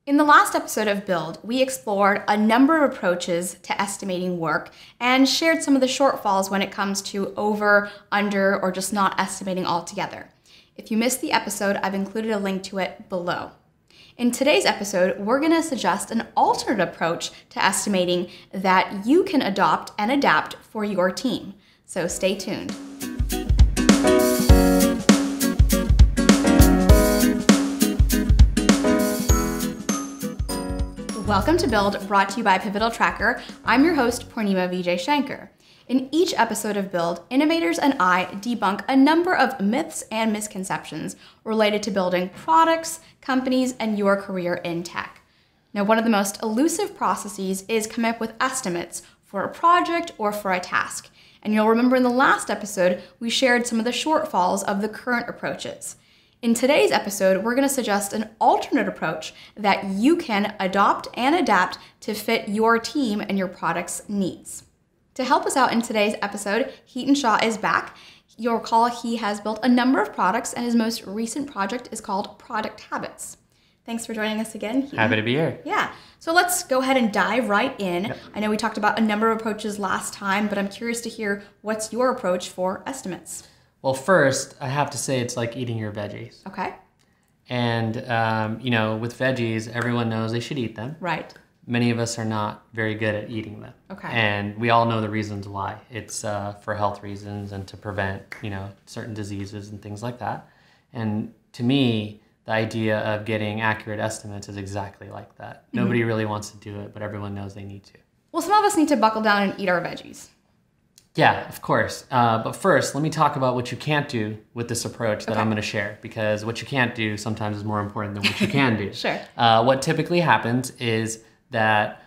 In the last episode of Build, we explored a number of approaches to estimating work and shared some of the shortfalls when it comes to over, under, or just not estimating altogether. If you missed the episode, I've included a link to it below. In today's episode, we're going to suggest an alternate approach to estimating that you can adopt and adapt for your team. So stay tuned. Welcome to Build, brought to you by Pivotal Tracker. I'm your host, Purnima Vijay Shankar. In each episode of Build, innovators and I debunk a number of myths and misconceptions related to building products, companies, and your career in tech. Now, one of the most elusive processes is coming up with estimates for a project or for a task. And you'll remember in the last episode, we shared some of the shortfalls of the current approaches. In today's episode, we're going to suggest an alternate approach that you can adopt and adapt to fit your team and your product's needs. To help us out in today's episode, Heaton Shaw is back. You'll recall he has built a number of products, and his most recent project is called Product Habits. Thanks for joining us again, Heaton. Happy to be here. Yeah. So let's go ahead and dive right in. Yep. I know we talked about a number of approaches last time, but I'm curious to hear what's your approach for estimates. Well, first, I have to say it's like eating your veggies. Okay. And, with veggies, everyone knows they should eat them. Right. Many of us are not very good at eating them. Okay. And we all know the reasons why. It's for health reasons and to prevent, certain diseases and things like that. And to me, the idea of getting accurate estimates is exactly like that. Mm-hmm. Nobody really wants to do it, but everyone knows they need to. Well, some of us need to buckle down and eat our veggies. Yeah, of course. But first, let me talk about what you can't do with this approach that I'm going to share, because what you can't do sometimes is more important than what you can do. Sure. What typically happens is that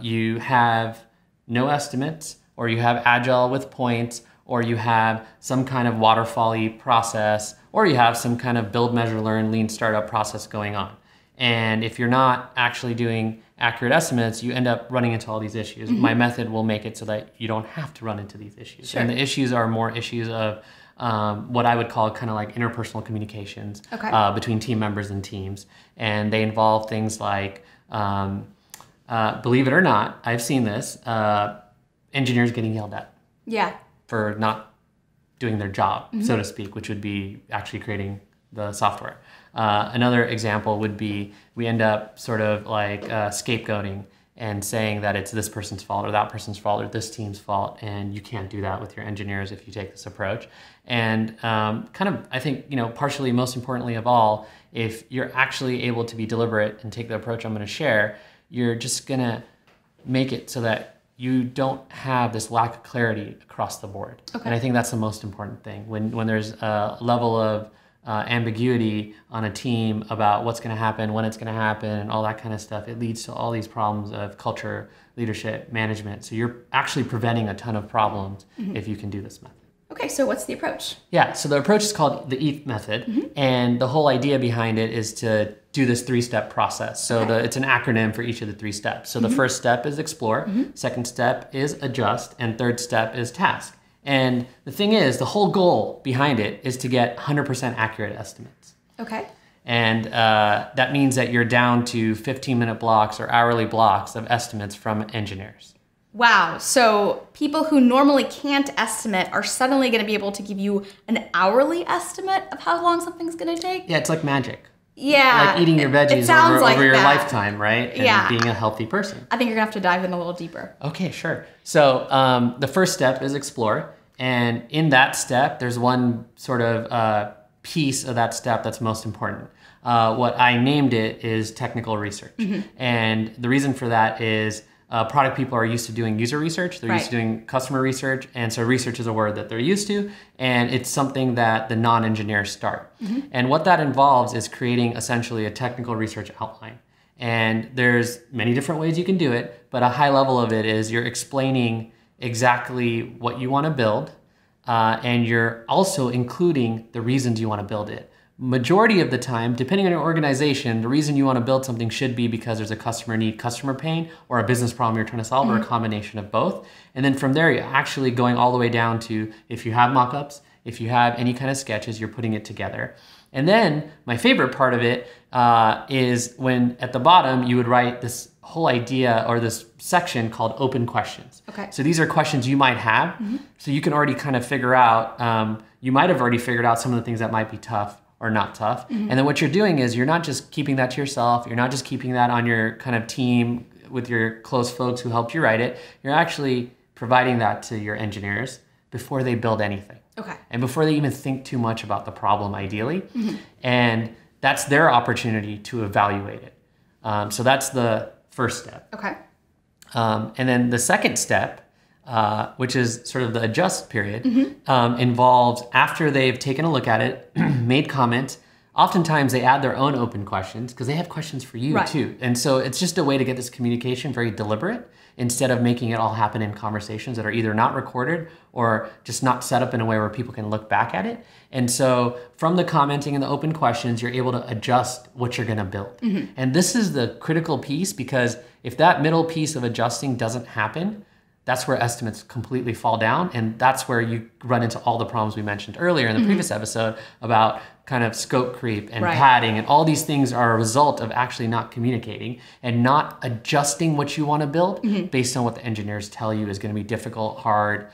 you have no estimates, or you have agile with points, or you have some kind of waterfall-y process, or you have some kind of build, measure, learn, lean startup process going on. And if you're not actually doing accurate estimates, you end up running into all these issues. Mm-hmm. My method will make it so that you don't have to run into these issues. Sure. And the issues are more issues of what I would call kind of like interpersonal communications between team members and teams. And they involve things like, believe it or not, I've seen this, engineers getting yelled at. Yeah. For not doing their job, so to speak, which would be actually creating the software. Another example would be we end up sort of like scapegoating and saying that it's this person's fault or that person's fault or this team's fault, and you can't do that with your engineers if you take this approach. And I think, partially, most importantly of all, if you're actually able to be deliberate and take the approach I'm going to share, you're just going to make it so that you don't have this lack of clarity across the board. Okay. And I think that's the most important thing. When there's a level of ambiguity on a team about what's going to happen, when it's going to happen, and all that kind of stuff, it leads to all these problems of culture, leadership, management. So you're actually preventing a ton of problems if you can do this method. Okay, so what's the approach? Yeah, so the approach is called the Eath Method, and the whole idea behind it is to do this three-step process. So it's an acronym for each of the three steps. So the first step is explore, second step is adjust, and third step is task. And the thing is, the whole goal behind it is to get 100% accurate estimates. Okay. And that means that you're down to 15-minute blocks or hourly blocks of estimates from engineers. Wow, so people who normally can't estimate are suddenly going to be able to give you an hourly estimate of how long something's going to take? Yeah, it's like magic. Yeah. Like eating your veggies over your lifetime, right? And being a healthy person. I think you're going to have to dive in a little deeper. Okay, sure. So the first step is explore. And in that step, there's one sort of piece of that step that's most important. What I named it is technical research. And the reason for that is product people are used to doing user research. They're used to doing customer research. And so research is a word that they're used to. And it's something that the non-engineers start. And what that involves is creating essentially a technical research outline. And there's many different ways you can do it. But a high level of it is you're explaining exactly what you want to build. And you're also including the reasons you want to build it. Majority of the time, depending on your organization, the reason you want to build something should be because there's a customer need, customer pain, or a business problem you're trying to solve, or a combination of both. And then from there, you're actually going all the way down to if you have mock-ups, if you have any kind of sketches, you're putting it together. And then my favorite part of it is when at the bottom you would write this whole idea or this section called open questions. Okay. So these are questions you might have. So you can already kind of figure out, you might have already figured out some of the things that might be tough or not tough. And then what you're doing is you're not just keeping that to yourself. You're not just keeping that on your kind of team with your close folks who helped you write it. You're actually providing that to your engineers before they build anything. Okay. And before they even think too much about the problem, ideally. And that's their opportunity to evaluate it. So that's the first step. Okay. And then the second step, which is sort of the adjust period, involves after they've taken a look at it, made comments. Oftentimes they add their own open questions because they have questions for you too. And so it's just a way to get this communication very deliberate instead of making it all happen in conversations that are either not recorded or just not set up in a way where people can look back at it. And so from the commenting and the open questions, you're able to adjust what you're going to build. And this is the critical piece, because if that middle piece of adjusting doesn't happen, that's where estimates completely fall down. And that's where you run into all the problems we mentioned earlier in the previous episode about kind of scope creep and padding, and all these things are a result of actually not communicating and not adjusting what you want to build based on what the engineers tell you is going to be difficult, hard,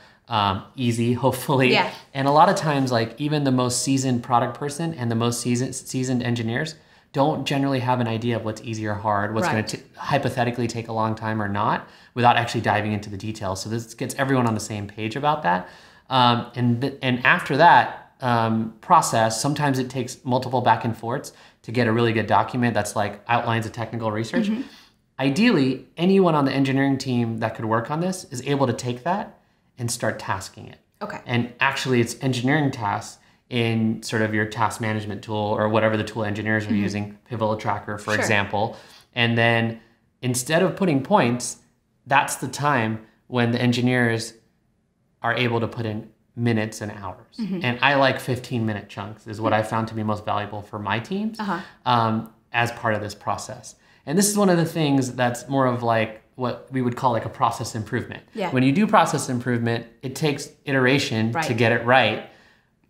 easy, hopefully. Yeah. And a lot of times, like even the most seasoned product person and the most seasoned engineers don't generally have an idea of what's easy or hard, what's going to hypothetically take a long time or not, without actually diving into the details. So this gets everyone on the same page about that. And after that process, sometimes it takes multiple back and forths to get a really good document that's like outlines of technical research. Ideally, anyone on the engineering team that could work on this is able to take that and start tasking it. Okay. And actually it's engineering tasks in sort of your task management tool or whatever the tool engineers are using, Pivotal Tracker, for example. And then instead of putting points, that's the time when the engineers are able to put in minutes and hours. And I like 15-minute chunks is what I found to be most valuable for my teams as part of this process. And this is one of the things that's more of like what we would call like a process improvement. When you do process improvement, it takes iteration to get it right.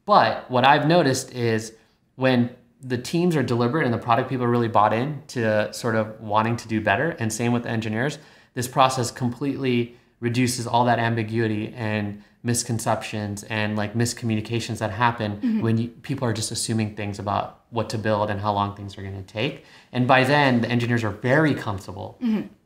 But what I've noticed is when the teams are deliberate and the product people are really bought in to sort of wanting to do better, and same with the engineers, this process completely reduces all that ambiguity and misconceptions and like miscommunications that happen when people are just assuming things about what to build and how long things are going to take. And by then, the engineers are very comfortable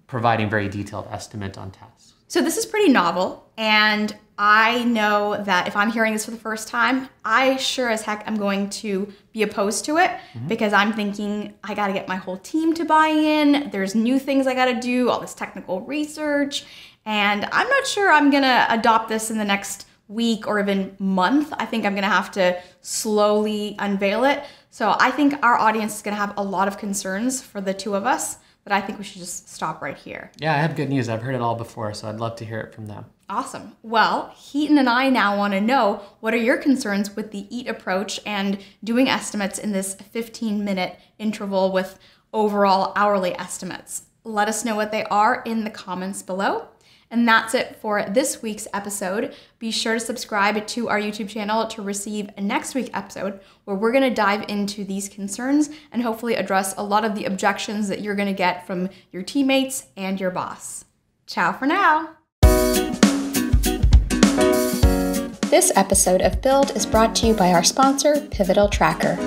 providing very detailed estimate on tasks. So this is pretty novel, and I know that if I'm hearing this for the first time, I sure as heck am going to be opposed to it because I'm thinking I got to get my whole team to buy in. There's new things I got to do, all this technical research, and I'm not sure I'm going to adopt this in the next week or even month. I think I'm going to have to slowly unveil it. So I think our audience is going to have a lot of concerns for the two of us, but I think we should just stop right here. Yeah, I have good news. I've heard it all before, so I'd love to hear it from them. Awesome. Well, Heaton and I now want to know, what are your concerns with the EAT approach and doing estimates in this 15-minute interval with overall hourly estimates? Let us know what they are in the comments below. And that's it for this week's episode. Be sure to subscribe to our YouTube channel to receive next week's episode, where we're going to dive into these concerns and hopefully address a lot of the objections that you're going to get from your teammates and your boss. Ciao for now. This episode of Build is brought to you by our sponsor, Pivotal Tracker.